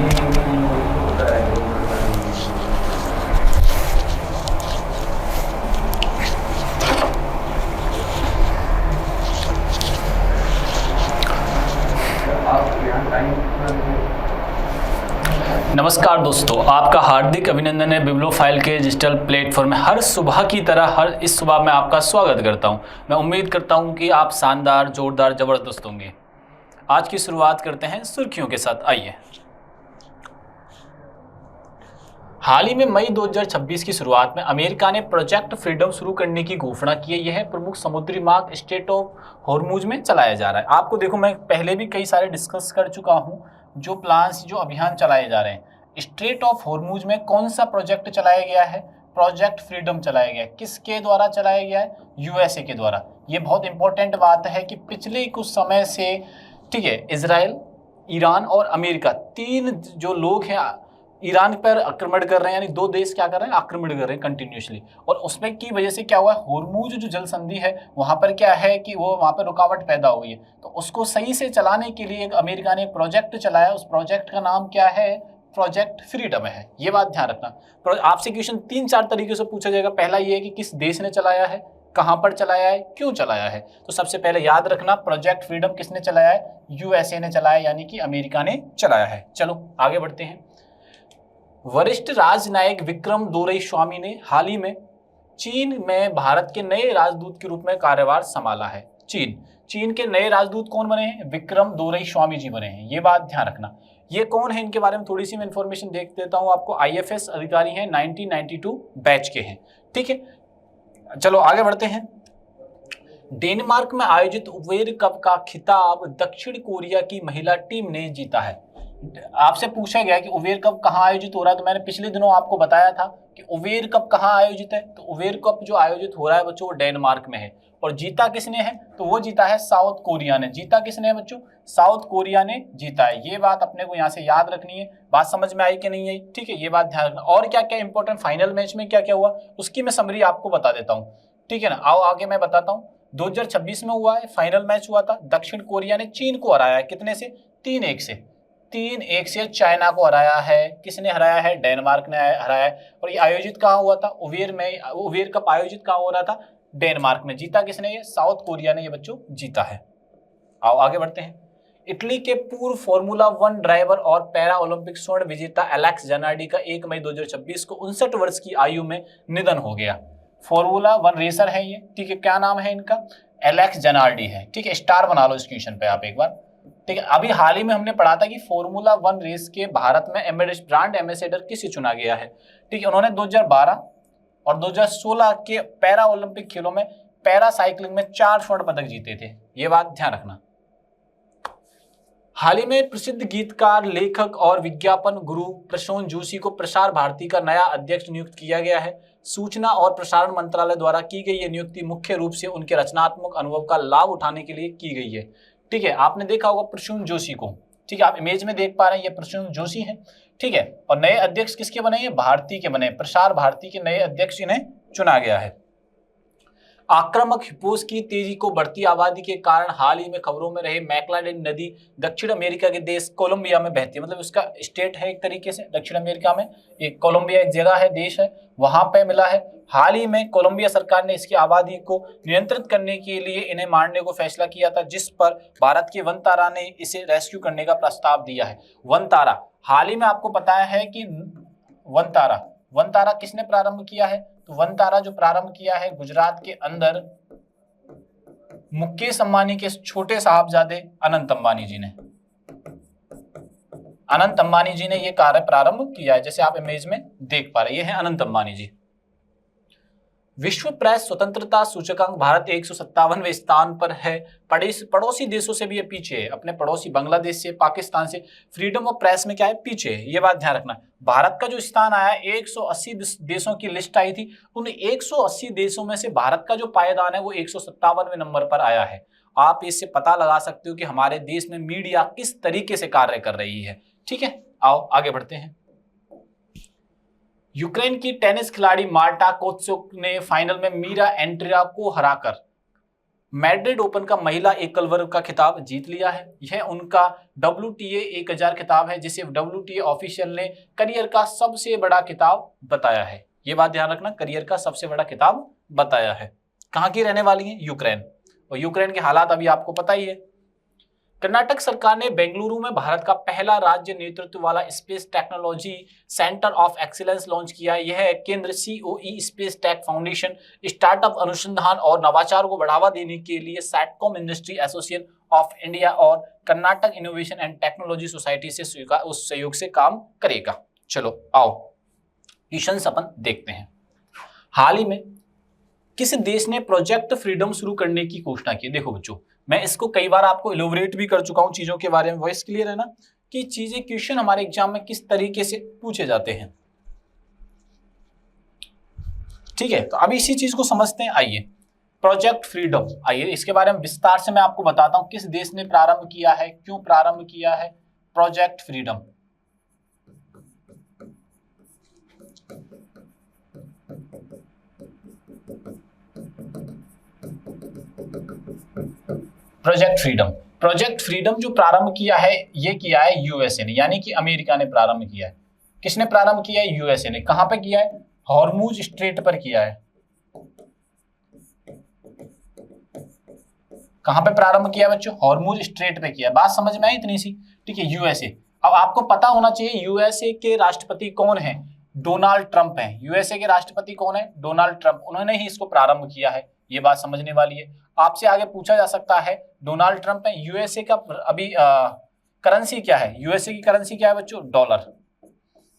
नमस्कार दोस्तों, आपका हार्दिक अभिनंदन है बिब्लोफाइल के डिजिटल प्लेटफॉर्म में। हर सुबह की तरह इस सुबह मैं आपका स्वागत करता हूं। मैं उम्मीद करता हूं कि आप शानदार, जोरदार, ज़बरदस्त होंगे। आज की शुरुआत करते हैं सुर्खियों के साथ। आइए, हाल ही में मई 2026 की शुरुआत में अमेरिका ने प्रोजेक्ट फ्रीडम शुरू करने की घोषणा की है। यह प्रमुख समुद्री मार्ग स्ट्रेट ऑफ हॉर्मुज में चलाया जा रहा है। आपको देखो, मैं पहले भी कई सारे डिस्कस कर चुका हूं जो प्लान्स, जो अभियान चलाए जा रहे हैं। स्ट्रेट ऑफ हॉर्मुज में कौन सा प्रोजेक्ट चलाया गया है? प्रोजेक्ट फ्रीडम चलाया गया है। किसके द्वारा चलाया गया है? यूएसए के द्वारा। ये बहुत इंपॉर्टेंट बात है कि पिछले कुछ समय से, ठीक है, इजराइल, ईरान और अमेरिका, तीन जो लोग हैं ईरान पर आक्रमण कर रहे हैं, यानी दो देश क्या कर रहे हैं? आक्रमण कर रहे हैं कंटिन्यूसली। और उसमें की वजह से क्या हुआ है? हॉर्मुज जो जल संधि है, वहां पर क्या है कि वो वहां पर रुकावट पैदा हो गई है। तो उसको सही से चलाने के लिए एक अमेरिका ने एक प्रोजेक्ट चलाया। उस प्रोजेक्ट का नाम क्या है? प्रोजेक्ट फ्रीडम है। ये बात ध्यान रखना। आपसे क्वेश्चन 3-4 तरीके से पूछा जाएगा। पहला ये है कि किस देश ने चलाया है, कहां पर चलाया है, क्यों चलाया है। तो सबसे पहले याद रखना, प्रोजेक्ट फ्रीडम किसने चलाया है? यूएसए ने चलाया, यानी कि अमेरिका ने चलाया है। चलो आगे बढ़ते हैं। वरिष्ठ राजनयिक विक्रम दोरईस्वामी ने हाल ही में चीन में भारत के नए राजदूत के रूप में कार्यभार संभाला है। चीन के नए राजदूत कौन बने हैं? विक्रम दोरईस्वामी जी बने हैं। ये बात ध्यान रखना। ये कौन है, इनके बारे में थोड़ी सी मैं इंफॉर्मेशन देख देता हूं आपको। आईएफएस अधिकारी हैं, 1992 बैच के हैं। ठीक है, चलो आगे बढ़ते हैं। डेनमार्क में आयोजित उबेर कप का खिताब दक्षिण कोरिया की महिला टीम ने जीता है। आपसे पूछा गया कि उबेर कप कहाँ आयोजित हो रहा है, तो मैंने पिछले दिनों आपको बताया था कि उबेर कप कहाँ आयोजित है। तो उबेर कप जो आयोजित हो रहा है बच्चों, वो डेनमार्क में है। और जीता किसने है? तो वो जीता है साउथ कोरिया ने। जीता किसने है बच्चों? साउथ कोरिया ने जीता है। ये बात अपने को यहाँ से याद रखनी है। बात समझ में आई कि नहीं आई? ठीक है, ये बात ध्यान रखना। और क्या क्या इंपॉर्टेंट फाइनल मैच में क्या क्या हुआ, उसकी मैं समरी आपको बता देता हूँ। ठीक है ना, आओ आगे मैं बताता हूँ। 2026 में हुआ है, फाइनल मैच हुआ था। दक्षिण कोरिया ने चीन को हराया है। कितने से? 3-1 से। 3-1 से चाइना को हराया है। किसने हराया है? डेनमार्क ने हराया है। और ये आयोजित कहाँ हुआ था? उबेर कप आयोजित कहाँ हो रहा था? डेनमार्क में। जीता किसने? ये साउथ कोरिया ने ये बच्चों जीता है। आओ आगे बढ़ते हैं। इटली के पूर्व फॉर्मूला 1 ड्राइवर और पैरा ओलंपिक स्वर्ण विजेता एलेक्स जनार्डी का 1 मई 2026 को 59 वर्ष की आयु में निधन हो गया। फॉर्मूला 1 रेसर है ये, ठीक है। क्या नाम है इनका? एलेक्स जनार्डी है। ठीक है, स्टार बना लो इस क्वेश्चन पे आप एक बार। ठीक है, अभी हाल ही में हमने पढ़ा था कि फॉर्मूला 1 रेस के भारत में ब्रांड एम्बेसडर किसे चुना गया है। ठीक है, उन्होंने 2012 और 2016 के पैरा ओलंपिक खेलों में पैरा साइकिलिंग में 4 स्वर्ण पदक जीते थे। ये बात ध्यान रखना। हाल ही में प्रसिद्ध गीतकार, लेखक और विज्ञापन गुरु प्रसून जोशी को प्रसार भारती का नया अध्यक्ष नियुक्त किया गया है। सूचना और प्रसारण मंत्रालय द्वारा की गई यह नियुक्ति मुख्य रूप से उनके रचनात्मक अनुभव का लाभ उठाने के लिए की गई है। ठीक है, आपने देखा होगा प्रसून जोशी को। ठीक है, आप इमेज में देख पा रहे हैं, ये प्रसून जोशी हैं। ठीक है, और नए अध्यक्ष किसके बने? ये भारती के बने। प्रसार भारती के नए अध्यक्ष इन्हें चुना गया है। आक्रामक हिप्पोस की तेजी को बढ़ती आबादी के कारण हाल ही में खबरों में रहे मैक्लारेन नदी दक्षिण अमेरिका के देश कोलंबिया में बहती है। मतलब उसका स्टेट है एक तरीके से दक्षिण अमेरिका में। एक कोलंबिया एक जगह है, देश है, वहां पे मिला है। हाल ही में कोलंबिया सरकार ने इसकी आबादी को नियंत्रित करने के लिए इन्हें मारने को फैसला किया था, जिस पर भारत के वनतारा ने इसे रेस्क्यू करने का प्रस्ताव दिया है। वनतारा, हाल ही में आपको पता है कि वनतारा किसने प्रारंभ किया है? तो वनतारा जो प्रारंभ किया है गुजरात के अंदर मुकेश अंबानी के छोटे साहबजादे अनंत अंबानी जी ने। अनंत अंबानी जी ने यह कार्य प्रारंभ किया है, जैसे आप इमेज में देख पा रहे हैं, ये है अनंत अंबानी जी। विश्व प्रेस स्वतंत्रता सूचकांक भारत 157वें स्थान पर है। पड़ोसी देशों से भी ये पीछे है, अपने पड़ोसी बांग्लादेश से, पाकिस्तान से फ्रीडम ऑफ प्रेस में क्या है? पीछे है। ये बात ध्यान रखना। भारत का जो स्थान आया, 180 देशों की लिस्ट आई थी, उन 180 देशों में से भारत का जो पायदान है वो 157वें नंबर पर आया है। आप इससे पता लगा सकते हो कि हमारे देश में मीडिया किस तरीके से कार्य कर रही है। ठीक है, आओ आगे बढ़ते हैं। यूक्रेन की टेनिस खिलाड़ी मार्टा कोत्सुक ने फाइनल में मीरा एंड्रिया को हराकर मैड्रिड ओपन का महिला एकल वर्ग का खिताब जीत लिया है। यह उनका WTA 1000 खिताब है, जिसे WTA ऑफिशियल ने करियर का सबसे बड़ा खिताब बताया है। ये बात ध्यान रखना, करियर का सबसे बड़ा खिताब बताया है। कहाँ की रहने वाली है? यूक्रेन। और यूक्रेन के हालात अभी आपको पता ही है। कर्नाटक सरकार ने बेंगलुरु में भारत का पहला राज्य नेतृत्व वाला space technology centre of excellence launch किया। यह केंद्र COE space tech foundation startup अनुसंधान और नवाचार को बढ़ावा देने के लिए satcom industry association of India और Karnataka innovation and technology society से उस सहयोग से काम करेगा। चलो आओ क्वेश्चन अपन देखते हैं। हाल ही में किस देश ने प्रोजेक्ट फ्रीडम शुरू करने की घोषणा की? देखो बच्चों, मैं इसको कई बार आपको इलोबरेट भी कर चुका हूं चीजों के बारे में। वॉइस क्लियर है ना कि चीजें क्वेश्चन हमारे एग्जाम में किस तरीके से पूछे जाते हैं। ठीक है, तो अभी इसी चीज को समझते हैं। आइए, प्रोजेक्ट फ्रीडम, आइए इसके बारे में विस्तार से मैं आपको बताता हूं किस देश ने प्रारंभ किया है, क्यों प्रारंभ किया है प्रोजेक्ट फ्रीडम। प्रोजेक्ट फ्रीडम जो प्रारंभ किया है, ये किया है USA ने, यानी कि अमेरिका ने प्रारंभ किया है। किसने प्रारंभ किया है? USA ने। कहां पे किया है? हॉर्मुज स्ट्रेट पर किया है। कहां पे प्रारंभ किया बच्चों? हॉर्मुज स्ट्रेट पे किया। बात समझ में आई इतनी सी? ठीक है, USA। अब आपको पता होना चाहिए USA के राष्ट्रपति कौन है? डोनाल्ड ट्रंप है। USA के राष्ट्रपति कौन है? Donald Trump. उन्होंने ही इसको प्रारंभ किया है। ये बात समझने वाली है। आपसे आगे पूछा जा सकता है, डोनाल्ड ट्रंप है, USA का अभी करेंसी क्या है? USA की करेंसी क्या है बच्चों? डॉलर।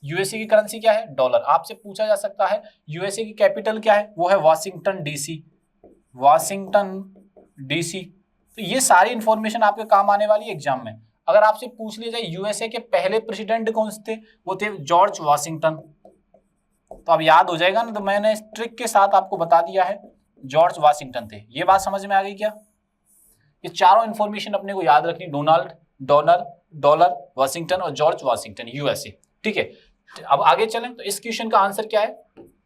USA की करेंसी क्या है? डॉलर। आपसे पूछा जा सकता है USA की कैपिटल क्या है? वो है वाशिंगटन DC। Washington DC। तो ये सारी इंफॉर्मेशन आपके काम आने वाली है एग्जाम में। अगर आपसे पूछ लिया जाए USA के पहले प्रेसिडेंट कौन से थे? वो थे जॉर्ज वाशिंगटन। तो अब याद हो जाएगा ना, तो मैंने इस ट्रिक के साथ आपको बता दिया है, जॉर्ज वाशिंगटन थे। ये बात समझ में आ गई क्या? ये चारों इंफॉर्मेशन अपने को याद रखनी, डोनाल्ड, डॉलर, वाशिंगटन और जॉर्ज वाशिंगटन, USA। ठीक है, अब आगे चलें तो इस क्वेश्चन का आंसर क्या है?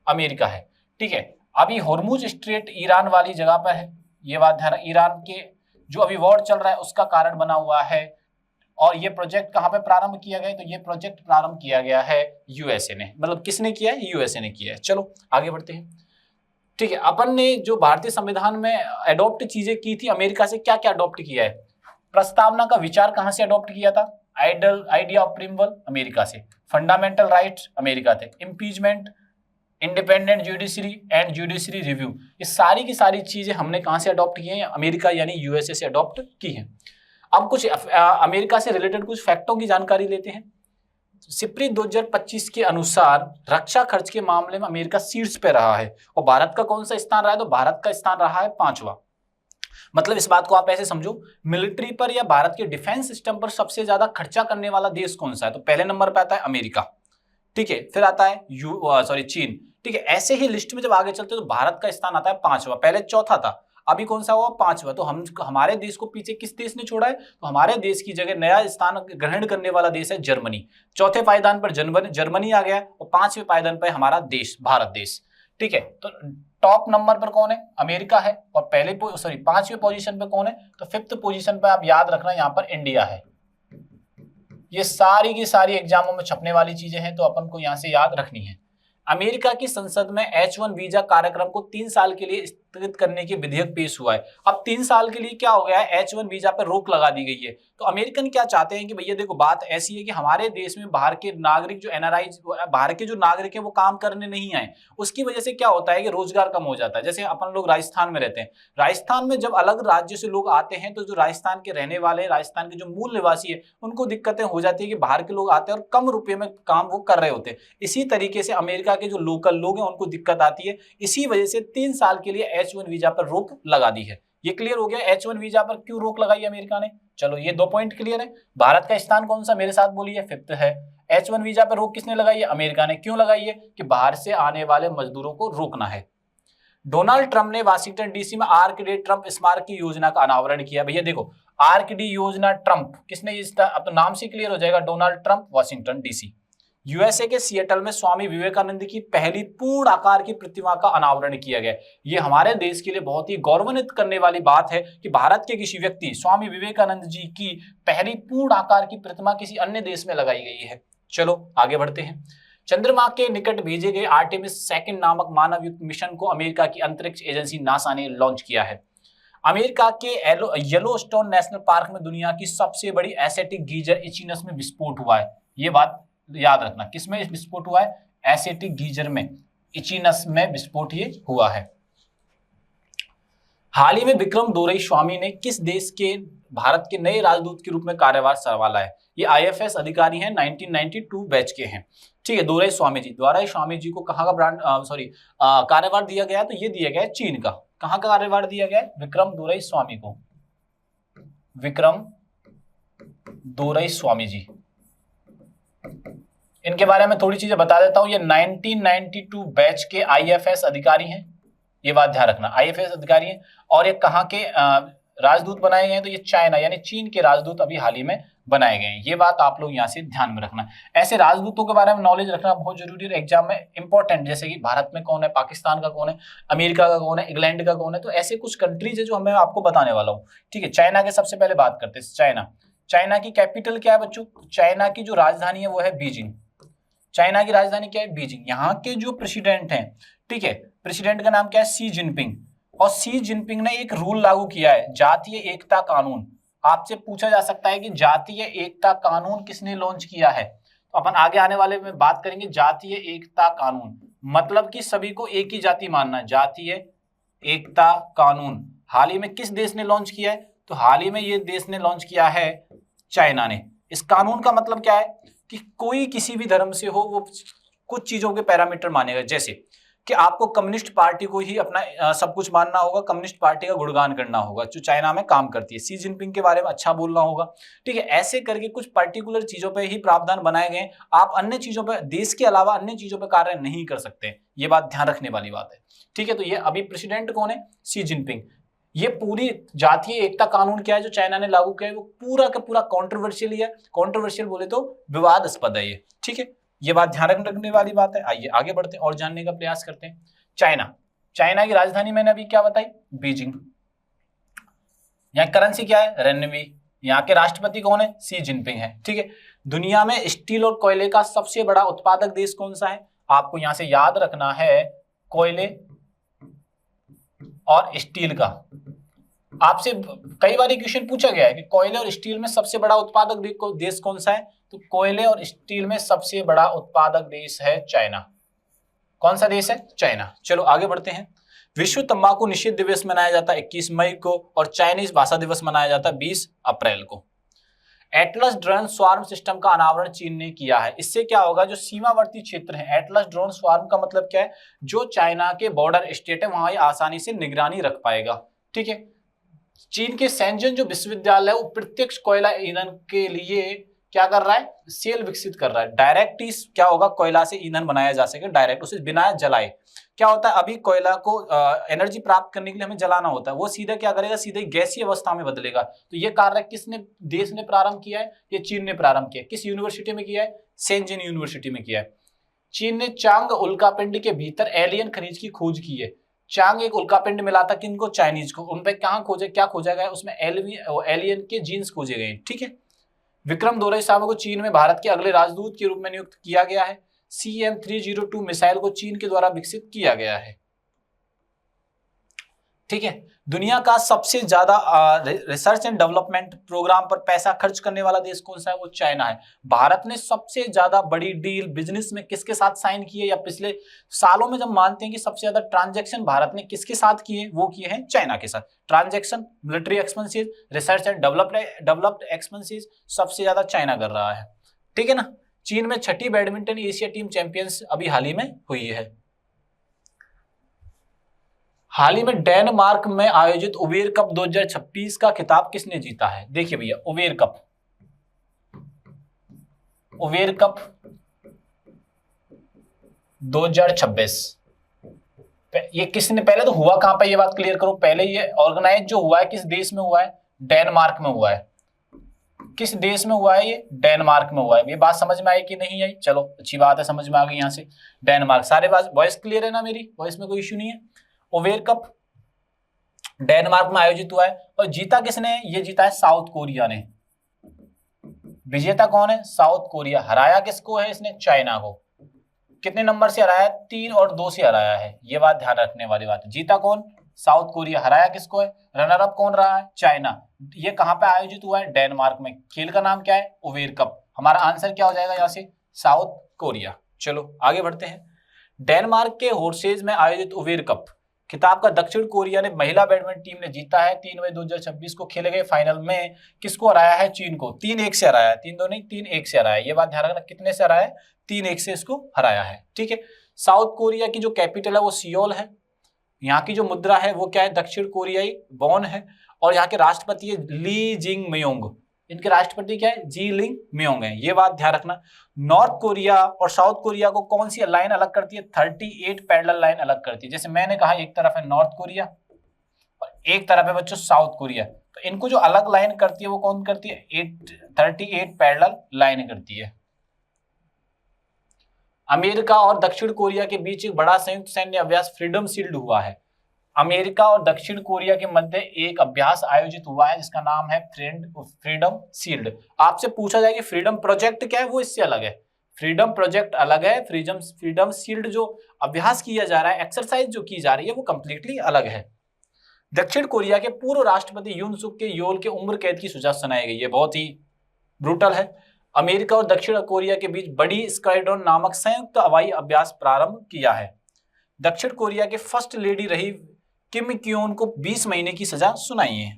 अमेरिका है। ठीक है, अभी हॉर्मुज स्ट्रेट ईरान वाली जगह पर है। ये बात ध्यान, ईरान के जो अभी वॉर चल रहा है उसका कारण बना हुआ है। और ये प्रोजेक्ट कहां पे प्रारंभ किया गया? तो ये प्रोजेक्ट प्रारंभ किया गया है USA ने। मतलब किसने किया है? USA ने किया है। चलो आगे बढ़ते हैं। ठीक है, अपन ने जो भारतीय संविधान में अडॉप्ट चीजें की थी, अमेरिका से क्या क्या अडॉप्ट किया है? प्रस्तावना का विचार कहां से अडॉप्ट किया था? आइडिया ऑफ प्रिम्बल, अमेरिका से। फंडामेंटल राइट्स, अमेरिका से। Impeachment, independent judiciary and judiciary review, ये सारी की सारी चीजें हमने कहां से अडॉप्ट की हैं? अमेरिका यानी USA से अडॉप्ट की हैं। अब कुछ अमेरिका से रिलेटेड कुछ फैक्टों की जानकारी लेते हैं। सिप्री 2025 के अनुसार रक्षा खर्च के मामले में अमेरिका शीर्ष पे रहा है। और भारत का कौन सा स्थान रहा है? तो भारत का स्थान रहा है 5वां। मतलब इस बात को आप ऐसे समझो, मिलिट्री पर या भारत के डिफेंस सिस्टम पर सबसे ज्यादा खर्चा करने वाला देश कौन सा है? तो पहले नंबर पे आता है अमेरिका। ठीक है, फिर आता है चीन। ठीक है, ऐसे ही लिस्ट में जब आगे चलते तो भारत का स्थान आता है 5वां। पहले चौथा था, अभी कौन सा हुआ? 5वां। तो हमारे देश को पीछे किस देश ने छोड़ा है? तो हमारे देश की जगह नया स्थान ग्रहण करने वाला देश है जर्मनी। चौथे पायदान पर जर्मनी आ गया और 5वें पायदान पर हमारा देश, भारत देश। ठीक है, तो टॉप नंबर पर कौन है? अमेरिका है। और 5वें पोजीशन पे कौन है? तो 5th पोजीशन पे आप याद रखना, यहाँ पर इंडिया है। ये सारी की सारी एग्जामों में छपने वाली चीजें हैं, तो अपन को यहाँ से याद रखनी है। अमेरिका की संसद में H1 वीजा कार्यक्रम को 3 साल के लिए स्थगित करने की विधेयक पेश हुआ है। अब 3 साल के लिए क्या हो गया है? H1 वीजा पर रोक लगा दी गई है। तो अमेरिकन क्या चाहते हैं कि भैया देखो, बात ऐसी है कि हमारे देश में बाहर के नागरिक जो NRI, बाहर के जो नागरिक है वो काम करने नहीं आए। उसकी वजह से क्या होता है कि रोजगार कम हो जाता है। जैसे अपन लोग राजस्थान में रहते हैं, राजस्थान में जब अलग राज्य से लोग आते हैं तो जो राजस्थान के रहने वाले, राजस्थान के जो मूल निवासी है, उनको दिक्कतें हो जाती है कि बाहर के लोग आते हैं और कम रुपये में काम वो कर रहे होते हैं। इसी तरीके से अमेरिका के जो लोकल लोग हैं उनको दिक्कत आती है। इसी वजह से 3 साल के लिए H1 वीजा पर रोक लगा दी है। ये क्लियर हो गया H1 वीजा पर क्यों रोक लगाई अमेरिका ने? चलो ये 2 पॉइंट क्लियर है। भारत का स्थान कौन सा? मेरे साथ बोलिए, 5th है। H1 वीजा पर रोक किसने लगाई है? अमेरिका ने। क्यों लगाई है? कि बाहर से आने वाले मजदूरों को रोकना है। डोनाल्ड ट्रंप ने वाशिंगटन DC में आर्क डे ट्रंप स्मारक की योजना का अनावरण किया। भैया देखो, आर्क डी योजना ट्रंप किसने, अब तो नाम से क्लियर हो जाएगा, Donald Trump, Washington DC। USA के सिएटल में स्वामी विवेकानंद की पहली पूर्ण आकार की प्रतिमा का अनावरण किया गया। ये हमारे देश के लिए बहुत ही गौरवान्वित करने वाली बात है कि भारत के किसी व्यक्ति स्वामी विवेकानंद जी की पहली पूर्ण आकार की प्रतिमा किसी अन्य देश में लगाई गई है। चलो आगे बढ़ते हैं। चंद्रमा के निकट भेजे गए आर्टेमिस सेकंड नामक मानव युक्त मिशन को अमेरिका की अंतरिक्ष एजेंसी नासा ने लॉन्च किया है। अमेरिका के येलोस्टोन नेशनल पार्क में दुनिया की सबसे बड़ी एसिटिक गीजर इचिनस में विस्फोट हुआ है। ये बात याद रखना, किसमें विस्फोट हुआ है? एसिटिक गीजर में, इचिनस में विस्फोट ये हुआ है। हाल ही में विक्रम दोरईस्वामी ने किस देश के भारत के नए राजदूत के रूप में कार्यभार संभाला है? ये आईएफएस अधिकारी हैं, 1992 बैच के हैं। ठीक है, दोरईस्वामी जी को कहाँ का कार्यभार दिया गया? तो ये दिया गया है चीन का। कहाँ का कार्यभार दिया गया है? विक्रम दोरईस्वामी को। विक्रम दोरईस्वामी जी, इनके बारे में थोड़ी चीजें बता देता हूं। ये 1992 बैच के आईएफएस अधिकारी हैं, ये बात ध्यान रखना, आईएफएस अधिकारी हैं। और ये कहाँ के राजदूत बनाए गए हैं? तो ये चाइना यानी चीन के राजदूत अभी हाल ही में बनाए गए हैं। ये बात आप लोग यहाँ से ध्यान में रखना। ऐसे राजदूतों के बारे में नॉलेज रखना बहुत जरूरी है, एग्जाम में इंपॉर्टेंट। जैसे कि भारत में कौन है, पाकिस्तान का कौन है, अमेरिका का कौन है, इंग्लैंड का कौन है, तो ऐसे कुछ कंट्रीज है जो मैं आपको बताने वाला हूँ। ठीक है, चाइना के सबसे पहले बात करते हैं। चाइना की कैपिटल क्या है बच्चों? चाइना की जो राजधानी है वो है बीजिंग। चाइना की राजधानी क्या है? बीजिंग। यहाँ के जो प्रेसिडेंट हैं, ठीक है, प्रेसिडेंट का नाम क्या है? सी जिनपिंग। और सी जिनपिंग ने एक रूल लागू किया है, जातीय एकता कानून। आपसे पूछा जा सकता है कि जातीय एकता कानून किसने लॉन्च किया है? तो अपन आगे आने वाले में बात करेंगे। जातीय एकता कानून मतलब कि सभी को एक ही जाति मानना। जातीय एकता कानून हाल ही में किस देश ने लॉन्च किया है? तो हाल ही में ये देश ने लॉन्च किया है चाइना ने। इस कानून का मतलब क्या है कि कोई किसी भी धर्म से हो, वो कुछ चीजों के पैरामीटर मानेगा। जैसे कि आपको कम्युनिस्ट पार्टी को ही अपना सब कुछ मानना होगा, कम्युनिस्ट पार्टी का गुणगान करना होगा जो चाइना में काम करती है, सी जिनपिंग के बारे में अच्छा बोलना होगा। ठीक है, ऐसे करके कुछ पर्टिकुलर चीजों पे ही प्रावधान बनाए गए। आप अन्य चीजों पे, देश के अलावा अन्य चीजों पे कार्य नहीं कर सकते। ये बात ध्यान रखने वाली बात है। ठीक है, तो ये अभी प्रेसिडेंट कौन है? सी जिनपिंग। ये पूरी जातीय एकता कानून क्या है जो चाइना ने लागू किया है, वो पूरा का पूरा कॉन्ट्रोवर्शियल है। कॉन्ट्रोवर्शियल बोले तो विवादास्पद है ये। ठीक है, ये बात ध्यान रखने वाली बात है। आइए आगे बढ़ते हैं और जानने का प्रयास करते हैं। चाइना की राजधानी मैंने अभी क्या बताई? बीजिंग। यहाँ करेंसी क्या है? रेनवी। यहाँ के राष्ट्रपति कौन है? सी जिनपिंग है। ठीक है, दुनिया में स्टील और कोयले का सबसे बड़ा उत्पादक देश कौन सा है? आपको यहां से याद रखना है, कोयले और स्टील का। आपसे कई बार क्वेश्चन पूछा गया है कि कोयले और स्टील में सबसे बड़ा उत्पादक देश कौन सा है? तो कोयले और स्टील में सबसे बड़ा उत्पादक देश है चाइना। कौन सा देश है? चाइना। चलो आगे बढ़ते हैं। विश्व तंबाकू निषेध दिवस मनाया जाता है 21 मई को और चाइनीज भाषा दिवस मनाया जाता है 20 अप्रैल को। एटलस ड्रोन स्वार्म सिस्टम का अनावरण चीन ने किया है। इससे क्या होगा? जो सीमावर्ती क्षेत्र है, एटलस ड्रोन स्वार्म का मतलब क्या है? जो चाइना के बॉर्डर स्टेट है वहां ये आसानी से निगरानी रख पाएगा। ठीक है, चीन के शेंजन जो विश्वविद्यालय है वो प्रत्यक्ष कोयला ईंधन के लिए क्या कर रहा है? सेल विकसित कर रहा है। डायरेक्ट ही क्या होगा? कोयला से ईंधन बनाया जा सके, डायरेक्ट, उसे बिना जलाए। क्या होता है, अभी कोयला को एनर्जी प्राप्त करने के लिए हमें जलाना होता है, वो सीधे क्या करेगा? सीधे गैसीय अवस्था में बदलेगा। तो ये कार्य किसने, देश ने प्रारंभ किया है? ये चीन ने प्रारंभ किया। किस यूनिवर्सिटी में किया है? शेंजन यूनिवर्सिटी में किया है। चीन ने चांग उल्कापिंड के भीतर एलियन खनिज की खोज की है। चांग एक उल्कापिंड मिला था किनको? चाइनीज को। उन पे कहां खोजे, क्या खोजा गया? उसमें एलियन के जीन्स खोजे गए। ठीक है, विक्रम दोरईस्वामी को चीन में भारत के अगले राजदूत के रूप में नियुक्त किया गया है। CM-302 मिसाइल को चीन के द्वारा विकसित किया गया है। ठीक है, दुनिया का सबसे ज्यादा रिसर्च एंड डेवलपमेंट प्रोग्राम पर पैसा खर्च करने वाला देश कौन सा है? वो चाइना है। भारत ने सबसे ज्यादा बड़ी डील बिजनेस में किसके साथ साइन की है, या पिछले सालों में जब मानते हैं कि सबसे ज्यादा ट्रांजैक्शन भारत ने किसके साथ किए, वो किए हैं चाइना के साथ। Transaction, military expenses, research and developed expenses सबसे ज्यादा चाइना कर रहा है। ठीक है ना। चीन में 6ठी बैडमिंटन एशिया टीम चैंपियंस अभी हाल ही में हुई है। हाल ही में डेनमार्क में आयोजित उबेर कप 2026 का खिताब किसने जीता है? देखिए भैया, उबेर कप 2026 ये किसने, पहले तो हुआ कहां पे, ये बात क्लियर करो। पहले ये ऑर्गेनाइज जो हुआ है किस देश में हुआ है? डेनमार्क में हुआ है। किस देश में हुआ है ये? डेनमार्क में हुआ है। ये बात समझ में आई कि नहीं आई? चलो अच्छी बात है, समझ में आ गई यहाँ से। डेनमार्क। सारे बात वॉइस क्लियर है ना मेरी? वॉइस में कोई इश्यू नहीं है। ओवेर कप डेनमार्क में आयोजित हुआ है और जीता किसने? ये जीता है साउथ कोरिया ने। विजेता कौन है? South Korea. हराया किसको है इसने? चाइना को। कितने नंबर से हराया है? 3 और 2 से हराया है। ये बात ध्यान रखने वाली बात है। जीता कौन? South Korea. हराया किसको है? रनर अप कौन रहा है? चाइना। ये कहां पे आयोजित हुआ है? डेनमार्क में। खेल का नाम क्या है? Over cup. हमारा आंसर क्या हो जाएगा यहाँ से? South Korea. चलो आगे बढ़ते हैं। डेनमार्क के होर्सेज में आयोजित ओवेर कप खिताब का दक्षिण कोरिया ने महिला बैडमिंटन टीम ने जीता है। 3 मई 2026 को खेले गए फाइनल में किसको हराया है? चीन को। 3-1 से हराया है। 3-2 नहीं, 3-1 से हराया है। ये बात ध्यान रखना। कितने से हराया है? 3-1 से इसको हराया है। ठीक है। साउथ कोरिया की जो कैपिटल है वो सियोल है। यहाँ की जो मुद्रा है वो क्या है? दक्षिण कोरियाई वॉन है। और यहाँ के राष्ट्रपति है ली जिंग म्योंग। इनके राष्ट्रपति क्या है? जी लिंग म्योंग है। ये बात ध्यान रखना। नॉर्थ कोरिया और साउथ कोरिया को कौन सी लाइन अलग करती है? 38 पैरेलल लाइन अलग करती है। जैसे मैंने कहा एक तरफ है नॉर्थ कोरिया और एक तरफ है बच्चों साउथ कोरिया, तो इनको जो अलग लाइन करती है वो कौन करती है? 38 पैरेलल लाइन करती है। अमेरिका और दक्षिण कोरिया के बीच एक बड़ा संयुक्त सैन्य अभ्यास फ्रीडम शील्ड हुआ है। अमेरिका और दक्षिण कोरिया के मध्य एक अभ्यास आयोजित हुआ है जिसका नाम है फ्रीडम शील्ड। आपसे पूछा जाए कि फ्रीडम प्रोजेक्ट क्या है? वो इससे अलग है। फ्रीडम प्रोजेक्ट अलग है। फ्रीडम शील्ड जो अभ्यास किया जा रहा है, एक्सरसाइज जो की जा रही है, वो कंप्लीटली अलग है। दक्षिण कोरिया के पूर्व राष्ट्रपति यून सुक के योल के उम्र कैद की सजा सुनाई गई है। बहुत ही ब्रूटल है। अमेरिका और दक्षिण कोरिया के बीच बड़ी स्क्वाड्रन नामक संयुक्त हवाई अभ्यास प्रारंभ किया है। दक्षिण कोरिया के फर्स्ट लेडी रही किम क्योन को 20 महीने की सजा सुनाई है।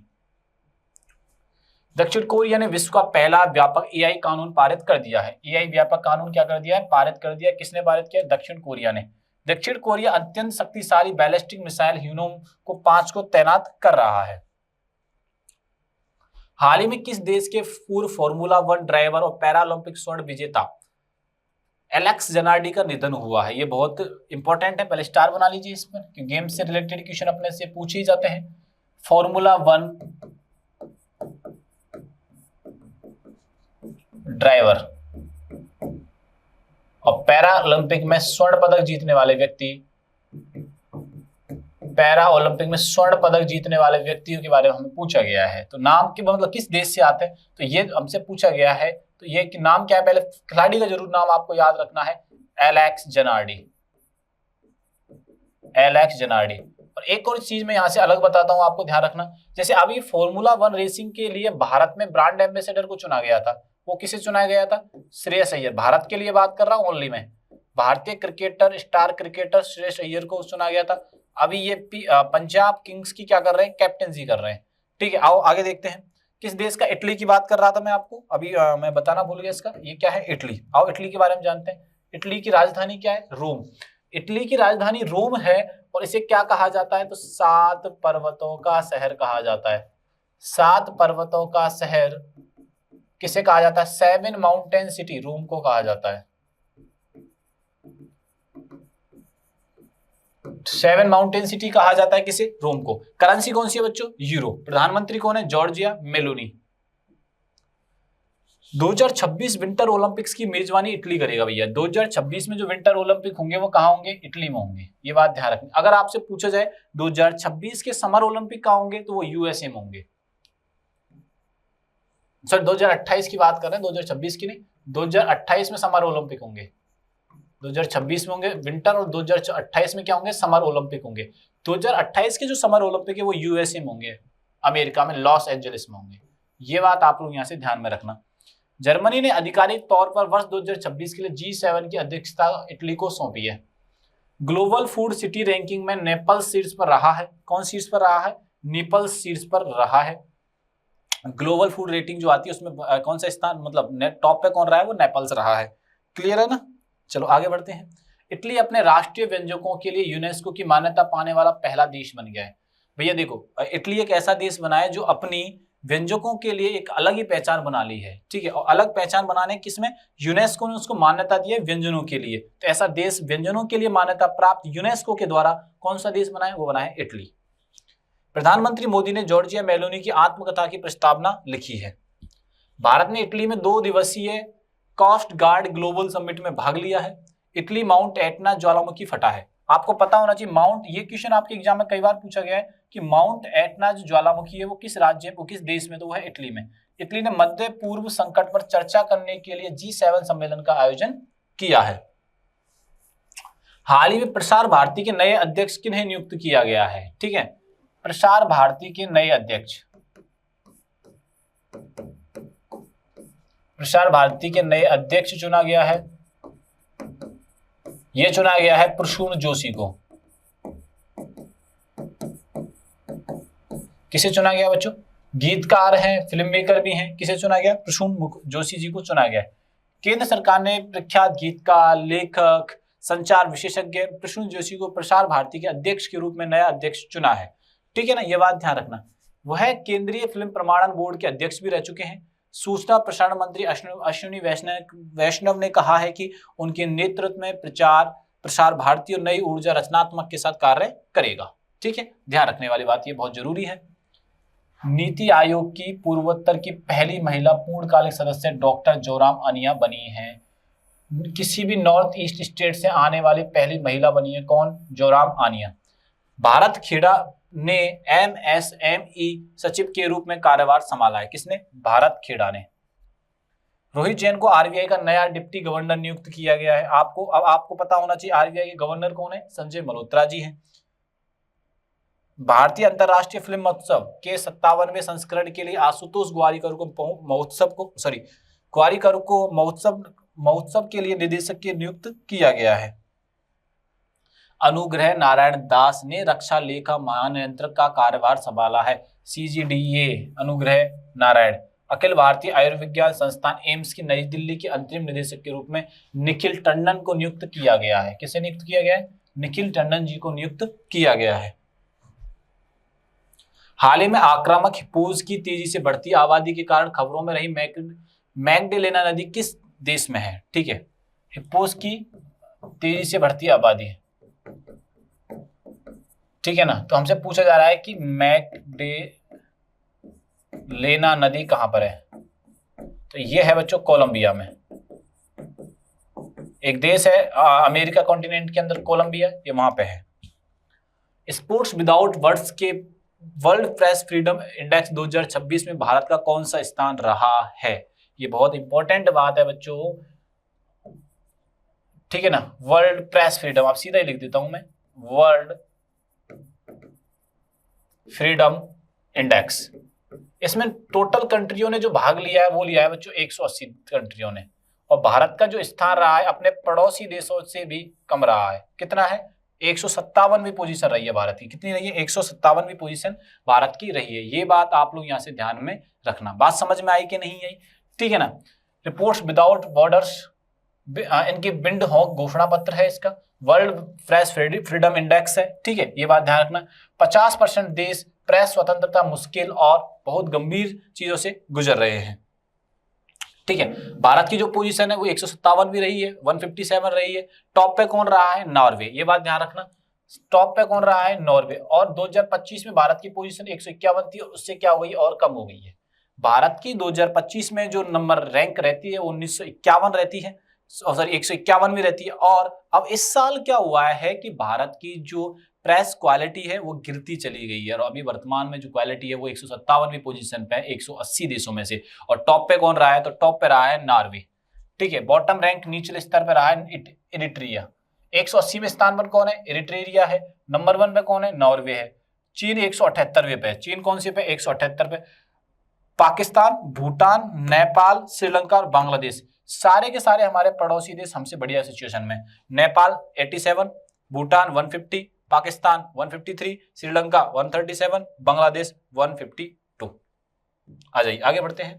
दक्षिण कोरिया ने विश्व का पहला व्यापक एआई कानून पारित कर दिया है। एआई व्यापक कानून क्या कर दिया है? पारित कर दिया। किसने पारित किया? दक्षिण कोरिया ने। दक्षिण कोरिया अत्यंत शक्तिशाली बैलिस्टिक मिसाइल ह्यूनोम को 5 को तैनात कर रहा है। हाल ही में किस देश के पूर्व फॉर्मूला 1 ड्राइवर और पैरालंपिक स्वर्ण विजेता एलेक्स जनार्डी का निधन हुआ है? ये बहुत इंपॉर्टेंट है, पहले स्टार बना लीजिए इस पर, कि गेम से रिलेटेड क्वेश्चन अपने से पूछे ही जाते हैं। फॉर्मूला 1 ड्राइवर और पैरा ओलंपिक में स्वर्ण पदक जीतने वाले व्यक्ति, पैरा ओलंपिक में स्वर्ण पदक जीतने वाले व्यक्तियों के बारे में हमें पूछा गया है। तो नाम की मतलब किस देश से आते हैं, तो ये हमसे पूछा गया है। तो ये नाम क्या है? पहले खिलाड़ी का जरूर नाम आपको याद रखना है, एलेक्स जनार्डी। एलेक्स जनार्डी। और एक और चीज मैं यहाँ से अलग बताता हूँ, आपको ध्यान रखना। जैसे अभी फॉर्मूला 1 रेसिंग के लिए भारत में ब्रांड एम्बेसडर को चुना गया था, वो किसे चुना गया था? श्रेयस अय्यर। भारत के लिए बात कर रहा हूँ ओनली मैं। भारतीय cricketer, star cricketer Shreyas Iyer को चुना गया था। अभी ये पंजाब किंग्स की क्या कर रहे हैं? कैप्टेंसी कर रहे हैं। ठीक है, आओ आगे देखते हैं। किस देश का? इटली की बात कर रहा था मैं आपको अभी, मैं बताना भूल गया इसका। ये क्या है? इटली। आओ इटली के बारे में जानते हैं। इटली की राजधानी क्या है? रोम। इटली की राजधानी रोम है और इसे क्या कहा जाता है? तो 7 पर्वतों का शहर कहा जाता है। 7 पर्वतों का शहर किसे कहा जाता है? 7 माउंटेन सिटी रोम को कहा जाता है। 7 माउंटेन सिटी कहा जाता है किसे? रोम को। करेंसी कौन सी है बच्चों? यूरो। प्रधानमंत्री कौन है? Giorgia Meloni. 2026 विंटर ओलंपिक्स की मेजबानी इटली करेगा भैया। 2026 में जो विंटर ओलंपिक होंगे वो कहाँ होंगे? इटली में होंगे। ये बात ध्यान रखनी। अगर आपसे पूछा जाए 2026 के समर ओलंपिक कहाँ होंगे, तो वो यूएसए में होंगे। सर 2028 की बात कर रहे हैं, 2026 की नहीं। 2028 में समर ओलंपिक होंगे। 2026 में होंगे विंटर और 2028 में क्या होंगे? समर ओलंपिक होंगे। 2028 के जो समर ओलंपिक है वो यूएसए में होंगे, अमेरिका में लॉस एंजलिस में होंगे। ये बात आप लोग यहाँ से ध्यान में रखना। जर्मनी ने आधिकारिक तौर पर वर्ष 2026 के लिए G7 की अध्यक्षता इटली को सौंपी है। ग्लोबल फूड सिटी रैंकिंग में नेपाल शीर्ष पर रहा है। कौन शीर्ष पर रहा है? नेपाल शीर्ष पर रहा है। ग्लोबल फूड रेटिंग जो आती है उसमें कौन सा स्थान, मतलब टॉप पे कौन रहा है? वो नेपाल से रहा है। क्लियर है ना? चलो आगे बढ़ते हैं। इटली अपने राष्ट्रीय व्यंजकों के लिए यूनेस्को की मान्यता पाने वाला पहला देश बन गया है। भैया देखो, इटली एक ऐसा देश बना है जो अपनी व्यंजकों के लिए एक अलग ही पहचान बना ली है। ठीक है, और अलग पहचान बनाने किसमें? यूनेस्को ने उसको मान्यता दी है व्यंजनों के लिए। तो ऐसा देश व्यंजनों के लिए मान्यता प्राप्त यूनेस्को के द्वारा कौन सा देश बना है? वो बना है इटली। प्रधानमंत्री मोदी ने जॉर्जिया मेलोनी की आत्मकथा की प्रस्तावना लिखी है। भारत ने इटली में 2 दिवसीय कोस्ट गार्ड ग्लोबल समिट में भाग लिया है। इटली माउंट एटना ज्वालामुखी फटा है। आपको पता होना चाहिए माउंट, ये क्वेश्चन आपके एग्जाम में कई बार पूछा गया है कि माउंट एटना जो ज्वालामुखी है वो किस राज्य, वो किस देश में, तो वो है इटली में। इटली ने मध्य पूर्व संकट पर चर्चा करने के लिए G7 सम्मेलन का आयोजन किया है। हाल ही में प्रसार भारती के नए अध्यक्ष किन्हें नियुक्त किया गया है? ठीक है, प्रसार भारती के नए अध्यक्ष, प्रसार भारती के नए अध्यक्ष चुना गया है, यह चुना गया है प्रसून जोशी को। किसे चुना गया बच्चों? गीतकार हैं, फिल्म मेकर भी हैं, किसे चुना गया? प्रसून जोशी जी को चुना गया है। केंद्र सरकार ने प्रख्यात गीतकार, लेखक, संचार विशेषज्ञ प्रसून जोशी को प्रसार भारती के अध्यक्ष के रूप में नया अध्यक्ष चुना है। ठीक है ना, यह बात ध्यान रखना। वह केंद्रीय फिल्म प्रमाणन बोर्ड के अध्यक्ष भी रह चुके हैं। सूचना प्रसारण मंत्री अश्विनी वैष्णव ने कहा है कि उनके नेतृत्व में प्रसार भारती और नई ऊर्जा रचनात्मक के साथ कार्य करेगा। ठीक है, ध्यान रखने वाली बात ये बहुत जरूरी है। नीति आयोग की पूर्वोत्तर की पहली महिला पूर्णकालिक सदस्य डॉक्टर जोराम अनिया बनी है। किसी भी नॉर्थ ईस्ट स्टेट से आने वाली पहली महिला बनी है, कौन? जोराम अनिया। भारत खेड़ा ने MSME सचिव के रूप में कार्यभार संभाला है। किसने? भारत खेड़ा ने। रोहित जैन को RBI का नया डिप्टी गवर्नर नियुक्त किया गया है। आपको पता होना चाहिए RBI के गवर्नर कौन है? संजय मल्होत्रा जी हैं। भारतीय अंतर्राष्ट्रीय फिल्म महोत्सव के 57वें संस्करण के लिए आशुतोष ग्वारिकर को महोत्सव के लिए निदेशक के नियुक्त किया गया है। अनुग्रह नारायण दास ने रक्षा लेखा महानियंत्रक का कार्यभार संभाला है। CGDA अनुग्रह नारायण। अखिल भारतीय आयुर्विज्ञान संस्थान एम्स की नई दिल्ली के अंतरिम निदेशक के रूप में निखिल टंडन को नियुक्त किया गया है। किसे नियुक्त किया गया है? निखिल टंडन जी को नियुक्त किया गया है। हाल ही में आक्रामक हिप्पोज की तेजी से बढ़ती आबादी के कारण खबरों में रही मैग्डेलेना नदी किस देश में है? ठीक है, हिप्पोज की तेजी से बढ़ती आबादी है। ठीक है ना, तो हमसे पूछा जा रहा है कि मैग्डेलेना नदी कहां पर है? तो ये है बच्चों कोलंबिया में। एक देश है अमेरिका कॉन्टिनेंट के अंदर, कोलंबिया, ये वहां पे है। स्पोर्ट्स विदाउट वर्ड्स के वर्ल्ड प्रेस फ्रीडम इंडेक्स 2026 में भारत का कौन सा स्थान रहा है? ये बहुत इंपॉर्टेंट बात है बच्चों। ठीक है ना, वर्ल्ड प्रेस फ्रीडम, आप सीधा ही लिख देता हूं मैं, वर्ल्ड फ्रीडम इंडेक्स। इसमें टोटल कंट्रियों ने जो भाग लिया है वो लिया है बच्चों 180 कंट्रियों ने, और भारत का जो स्थान रहा है अपने पड़ोसी देशों से भी कम रहा है। कितना है? 157वीं पोजीशन रही है भारत की। कितनी रही है? 157वीं पोजीशन भारत की रही है। ये बात आप लोग यहां से ध्यान में रखना। बात समझ में आई कि नहीं आई? ठीक है ना। रिपोर्ट्स विदाउट बॉर्डर्स, इनकी बिंड हॉक घोषणा पत्र है इसका, वर्ल्ड प्रेस फ्रीडम इंडेक्स है। ठीक है, ये बात ध्यान रखना। 50% देश प्रेस स्वतंत्रता मुश्किल और बहुत गंभीर चीजों से गुजर रहे हैं। ठीक है, भारत की जो पोजीशन है वो 157वीं रही है, 157 रही है। टॉप पे कौन रहा है? नॉर्वे। ये बात ध्यान रखना, टॉप पे कौन रहा है? नॉर्वे। और 2025 में भारत की पोजीशन 151 थी, उससे क्या हो गई? और कम हो गई है। भारत की 2025 में जो नंबर रैंक रहती है वो 1951 रहती है, सॉरी 151वीं रहती है। और अब इस साल क्या हुआ है कि भारत की जो प्रेस क्वालिटी है वो गिरती चली गई है, और अभी वर्तमान में जो क्वालिटी है वो 157वीं पोजीशन पे है 180 देशों में से। और टॉप पे कौन रहा है? तो टॉप पे रहा है नॉर्वे। ठीक है, बॉटम रैंक निचले स्तर पे रहा है इरिट्रिया। 180वें स्थान पर कौन है? इरिट्रिया है। नंबर 1 पे कौन है? नॉर्वे है। चीन 178वें पे। चीन कौन सी पे? 178 पे। पाकिस्तान, भूटान, नेपाल, श्रीलंका और बांग्लादेश, सारे के सारे हमारे पड़ोसी देश हमसे बढ़िया सिचुएशन में। नेपाल 87, भूटान 150, पाकिस्तान 153, श्रीलंका 137, बांग्लादेश 152। आ जाइए आगे बढ़ते हैं।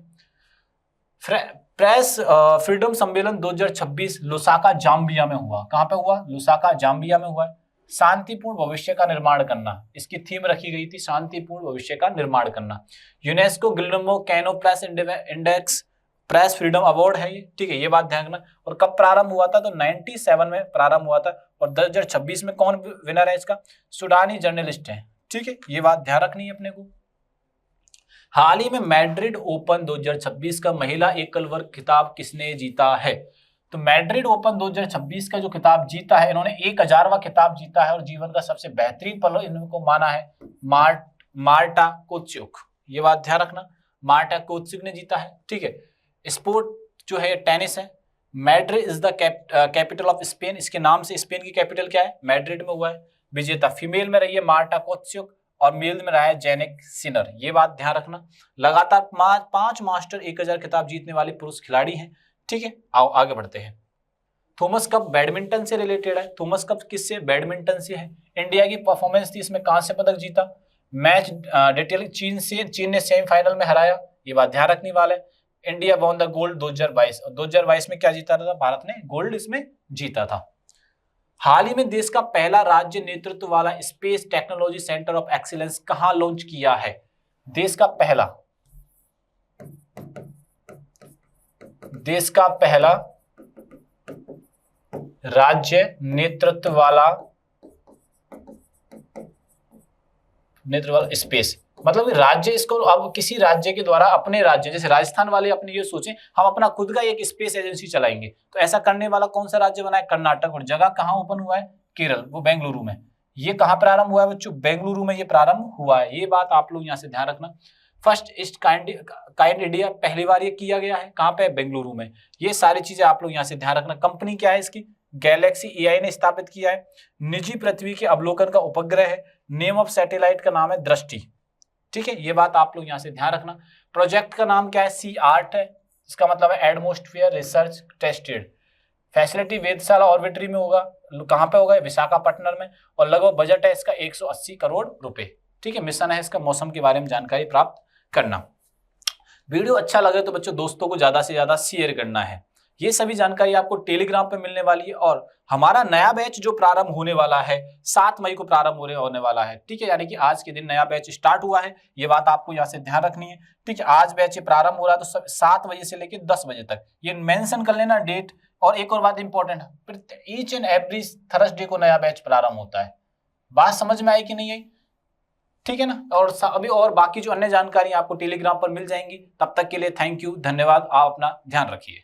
प्रेस फ्रीडम सम्मेलन 2026 लुसाका जाम्बिया में हुआ। कहां पे हुआ? लुसाका जाम्बिया में हुआ। शांतिपूर्ण भविष्य का निर्माण करना, इसकी थीम रखी गई थी, शांतिपूर्ण भविष्य का निर्माण करना। UNESCO Guillermo Cano press index press freedom award है ये। ठीक है, ये बात ध्यान रखना। और कब प्रारंभ हुआ था? तो 97 में प्रारंभ हुआ था। और 2026 में कौन विनर है इसका? सुडानी जर्नलिस्ट है। ठीक है, ये बात ध्यान रखनी है अपने को। हाल ही में मैड्रिड ओपन 2026 का महिला एकल वर्ग खिताब किसने जीता है? तो मैड्रिड ओपन 2026 का जो खिताब जीता है, इन्होंने 1000वां खिताब जीता है और जीवन का सबसे बेहतरीन पल इनको माना है मार्टा कोच्युक। ये बात ध्यान रखना, मार्टा कोच्युक ने जीता है। ठीक है, स्पोर्ट जो है टेनिस है। Madrid is the capital of Spain, इसके नाम से स्पेन की कैपिटल क्या है? मैड्रिड में हुआ है। विजेता फीमेल में रही है मार्टा कोच्युक और मेल में रहा है जेनिक सिनर। ये बात ध्यान रखना। लगातार 5 मास्टर 1000 खिताब जीतने वाले पुरुष खिलाड़ी हैं। ठीक है, आओ आगे बढ़ते हैं। थॉमस कप बैडमिंटन से रिलेटेड है। थॉमस कप किससे? बैडमिंटन से है। इंडिया की परफॉर्मेंस थी, इसमें कांस्य पदक जीता। मैच डिटेल चीन ने सेमीफाइनल में हराया, ये बात ध्यान रखने वाला है। इंडिया वॉन द गोल्ड 2022 और 2022 में क्या जीता था? भारत ने गोल्ड इसमें जीता था। हाल ही में देश का पहला राज्य नेतृत्व वाला space technology centre of excellence कहां लॉन्च किया है? देश का पहला राज्य नेतृत्व वाला स्पेस, मतलब राज्य, इसको अब किसी राज्य के द्वारा अपने राज्य, जैसे राजस्थान वाले अपने ये सोचें हम अपना खुद का एक स्पेस एजेंसी चलाएंगे, तो ऐसा करने वाला कौन सा राज्य बना है? कर्नाटक। और जगह कहां ओपन हुआ है? केरल, वो बेंगलुरु में। ये कहां प्रारंभ हुआ है बच्चों? बेंगलुरु में ये प्रारंभ हुआ है। ये बात आप लोग यहां से ध्यान रखना। फर्स्ट ईस्ट काइंड इंडिया पहली बार ये किया गया है, कहां पे? बेंगलुरु में। ये सारी चीजें आप लोग यहां से ध्यान रखना। कंपनी क्या है इसकी? गैलेक्सी एआई ने स्थापित किया है। निजी पृथ्वी के अवलोकन का उपग्रह है। नेम ऑफ सैटेलाइट का नाम है दृष्टि। ठीक है, ये बात आप लोग यहां से ध्यान रखना। प्रोजेक्ट का नाम क्या है? C8 है, इसका मतलब है एटमॉस्फेयर रिसर्च टेस्टेड। फैसिलिटी वेधशाला ऑर्बिटरी में होगा। कहां पे होगा? विशाखापट्टनम में। और लगभग बजट है इसका 180 करोड़ रुपए। ठीक है, मिशन है इसका मौसम के बारे में जानकारी प्राप्त करना। वीडियो अच्छा लगे तो बच्चों दोस्तों को ज्यादा से ज्यादा शेयर करना है। ये सभी जानकारी आपको टेलीग्राम पे मिलने वाली है और हमारा नया बैच जो प्रारंभ होने वाला है 7 मई को प्रारंभ होने वाला है। ठीक है, यानी कि आज के दिन नया बैच स्टार्ट हुआ है, ये बात आपको यहाँ से ध्यान रखनी है। ठीक है, आज बैच प्रारंभ हो रहा है तो 7 बजे से लेकर 10 बजे तक ये मेंशन कर लेना डेट। और एक और बात important, each and every Thursday को नया बैच प्रारंभ होता है। बात समझ में आई कि नहीं आई? ठीक है ना। और अभी और बाकी जो अन्य जानकारी आपको टेलीग्राम पर मिल जाएंगी। तब तक के लिए थैंक यू, धन्यवाद। आप अपना ध्यान रखिए।